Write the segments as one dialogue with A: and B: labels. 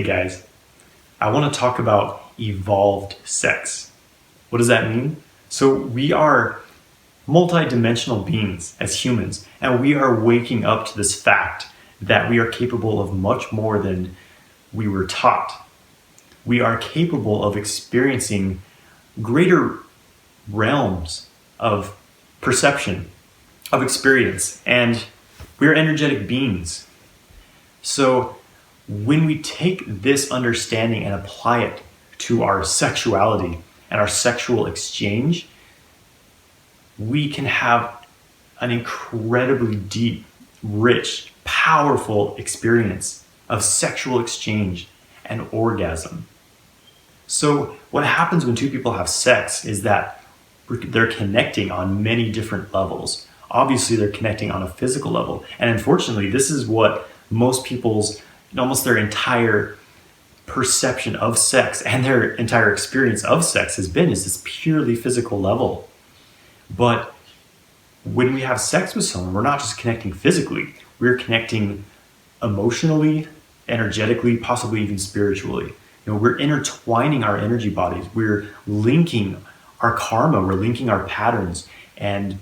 A: guys, I want to talk about evolved sex. What does that mean? So we are multidimensional beings as humans, and we are waking up to this fact that we are capable of much more than we were taught. We are capable of experiencing greater realms of perception, of experience, and we're energetic beings. So when we take this understanding and apply it to our sexuality and our sexual exchange, we can have an incredibly deep, rich, powerful experience of sexual exchange and orgasm. So what happens when two people have sex is that they're connecting on many different levels. Obviously, they're connecting on a physical level. And unfortunately, this is what most people's, almost their entire perception of sex and their entire experience of sex has been, is this purely physical level. But when we have sex with someone, we're not just connecting physically, we're connecting emotionally, energetically, possibly even spiritually. We're intertwining our energy bodies. We're linking our karma, we're linking our patterns, and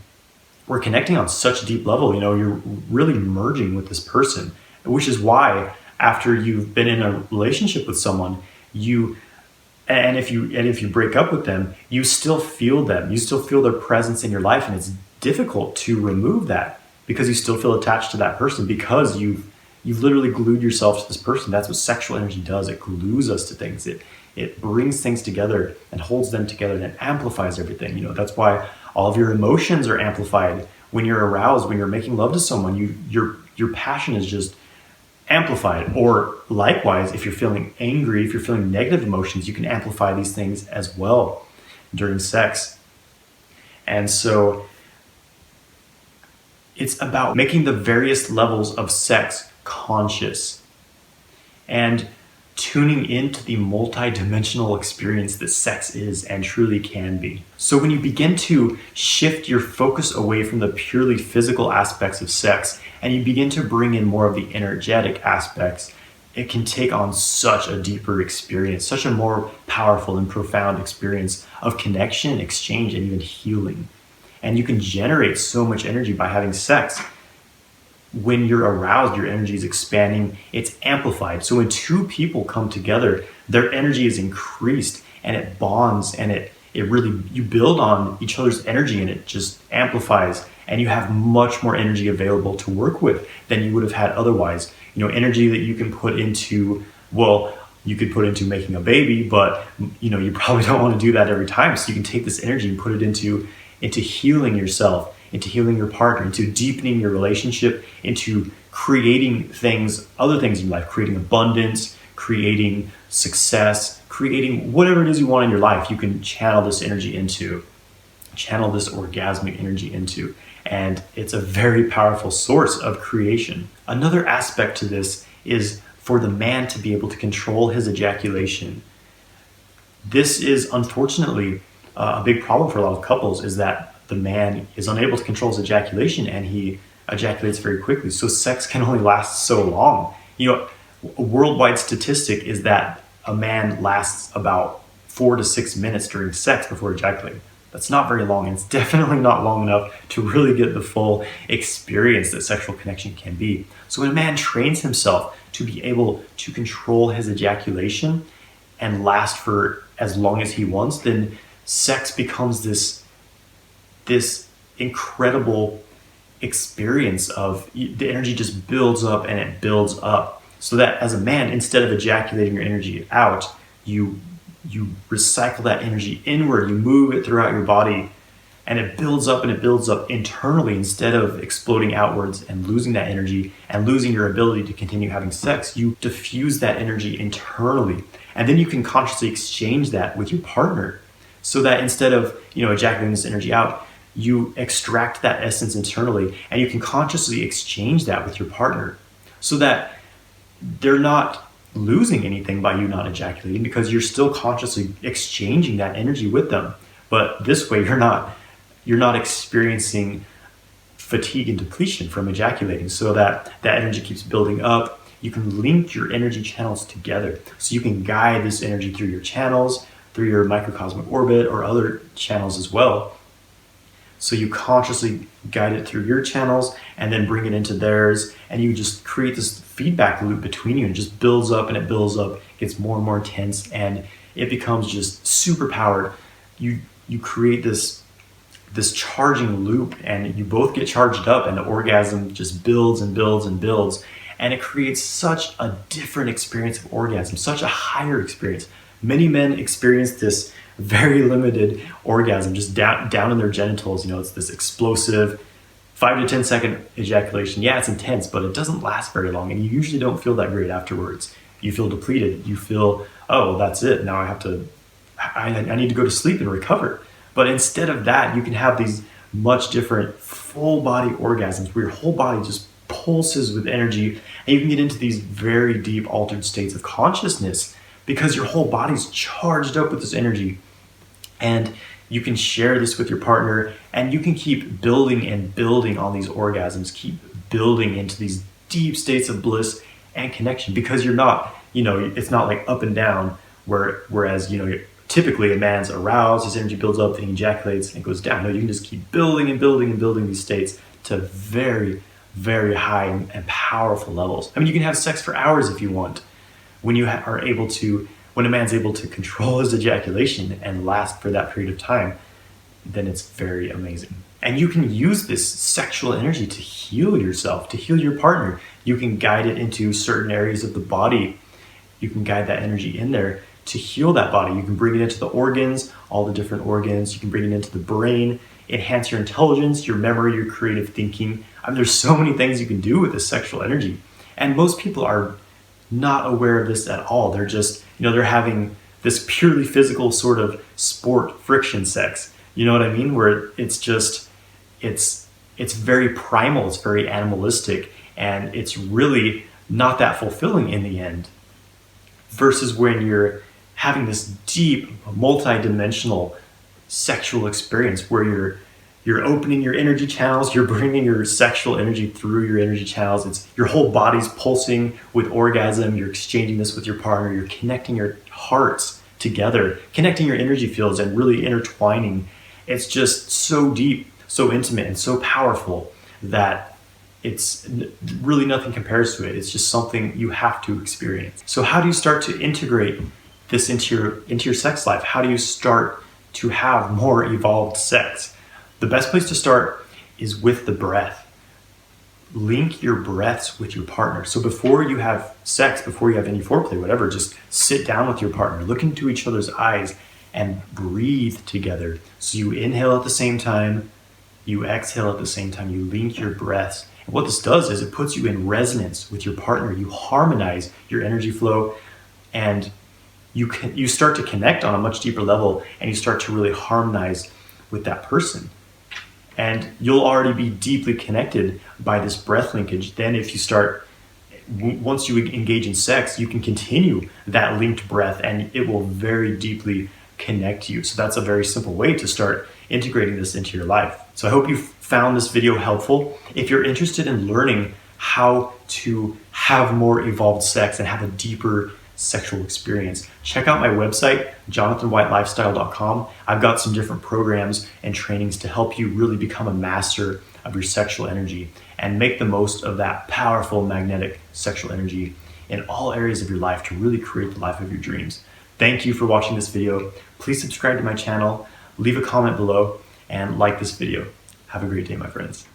A: we're connecting on such a deep level. You're really merging with this person, which is why after you've been in a relationship with someone, if you break up with them, you still feel them. You still feel their presence in your life, and it's difficult to remove that because you still feel attached to that person, because you've literally glued yourself to this person. That's what sexual energy does. It glues us to things. It brings things together and holds them together, and it amplifies everything. That's why all of your emotions are amplified when you're aroused, when you're making love to someone. Your passion is just amplified. Or likewise, if you're feeling angry, if you're feeling negative emotions, you can amplify these things as well during sex. And so it's about making the various levels of sex conscious and tuning into the multidimensional experience that sex is and truly can be. So when you begin to shift your focus away from the purely physical aspects of sex and you begin to bring in more of the energetic aspects, it can take on such a deeper experience, such a more powerful and profound experience of connection, exchange, and even healing. And you can generate so much energy by having sex. When you're aroused, your energy is expanding, it's amplified. So when two people come together, their energy is increased and it bonds, and it really, you build on each other's energy, and it just amplifies, and you have much more energy available to work with than you would have had otherwise. Energy that you can put into, you could put into making a baby, but you probably don't want to do that every time. So you can take this energy and put it into healing yourself, into healing your partner, into deepening your relationship, into creating other things in your life, creating abundance, creating success, creating whatever it is you want in your life. You can channel this energy into, channel this orgasmic energy into, and it's a very powerful source of creation. Another aspect to this is for the man to be able to control his ejaculation. This is unfortunately a big problem for a lot of couples, is that the man is unable to control his ejaculation, and he ejaculates very quickly. So sex can only last so long. A worldwide statistic is that a man lasts about 4 to 6 minutes during sex before ejaculating. That's not very long, and it's definitely not long enough to really get the full experience that sexual connection can be. So when a man trains himself to be able to control his ejaculation and last for as long as he wants, then sex becomes this incredible experience of, the energy just builds up and it builds up, so that as a man, instead of ejaculating your energy out, you recycle that energy inward, you move it throughout your body, and it builds up and it builds up internally. Instead of exploding outwards and losing that energy and losing your ability to continue having sex, you diffuse that energy internally, and then you can consciously exchange that with your partner, so that instead of ejaculating this energy out, you extract that essence internally, and you can consciously exchange that with your partner, so that they're not losing anything by you not ejaculating, because you're still consciously exchanging that energy with them. But this way, you're not experiencing fatigue and depletion from ejaculating, so that energy keeps building up. you can link your energy channels together. So you can guide this energy through your channels, through your microcosmic orbit or other channels as well. So you consciously guide it through your channels and then bring it into theirs, and you just create this feedback loop between you, and it just builds up and it builds up, gets more and more intense, and it becomes just super powered. You create this charging loop, and you both get charged up, and the orgasm just builds and builds and builds, and it creates such a different experience of orgasm, such a higher experience. Many men experience this very limited orgasm just down in their genitals. It's this explosive 5 to 10 second ejaculation. Yeah, it's intense, but it doesn't last very long, and you usually don't feel that great afterwards. You feel depleted. You feel, oh, that's it. Now I need to go to sleep and recover. But instead of that, you can have these much different full body orgasms where your whole body just pulses with energy, and you can get into these very deep altered states of consciousness because your whole body's charged up with this energy. And you can share this with your partner, and you can keep building and building on these orgasms, keep building into these deep states of bliss and connection, because you're not, it's not like up and down, whereas, typically a man's aroused, his energy builds up, then he ejaculates and it goes down. No, you can just keep building and building and building these states to very, very high and powerful levels. I mean, you can have sex for hours if you want. When a man's able to control his ejaculation and last for that period of time, then it's very amazing. And you can use this sexual energy to heal yourself, to heal your partner. You can guide it into certain areas of the body. You can guide that energy in there to heal that body. You can bring it into the organs, all the different organs. You can bring it into the brain, enhance your intelligence, your memory, your creative thinking. I mean, there's so many things you can do with this sexual energy. And most people are not aware of this at all. They're just, they're having this purely physical sort of sport friction sex. You know what I mean? Where it's just, it's very primal, it's very animalistic, and it's really not that fulfilling in the end. Versus when you're having this deep, multi-dimensional sexual experience where you're opening your energy channels, you're bringing your sexual energy through your energy channels. It's your whole body's pulsing with orgasm. You're exchanging this with your partner. You're connecting your hearts together, connecting your energy fields and really intertwining. It's just so deep, so intimate, and so powerful that it's really nothing compares to it. It's just something you have to experience. So how do you start to integrate this into your sex life? How do you start to have more evolved sex? The best place to start is with the breath. Link your breaths with your partner. So before you have sex, before you have any foreplay, whatever, just sit down with your partner, look into each other's eyes, and breathe together. So you inhale at the same time, you exhale at the same time, you link your breaths. And what this does is it puts you in resonance with your partner. You harmonize your energy flow, and you start to connect on a much deeper level, and you start to really harmonize with that person. And you'll already be deeply connected by this breath linkage. Then once you engage in sex, you can continue that linked breath, and it will very deeply connect you. So that's a very simple way to start integrating this into your life. So I hope you found this video helpful. If you're interested in learning how to have more evolved sex and have a deeper sexual experience, check out my website, jonathanwhitelifestyle.com. I've got some different programs and trainings to help you really become a master of your sexual energy and make the most of that powerful magnetic sexual energy in all areas of your life to really create the life of your dreams. Thank you for watching this video. Please subscribe to my channel, leave a comment below, and like this video. Have a great day, my friends.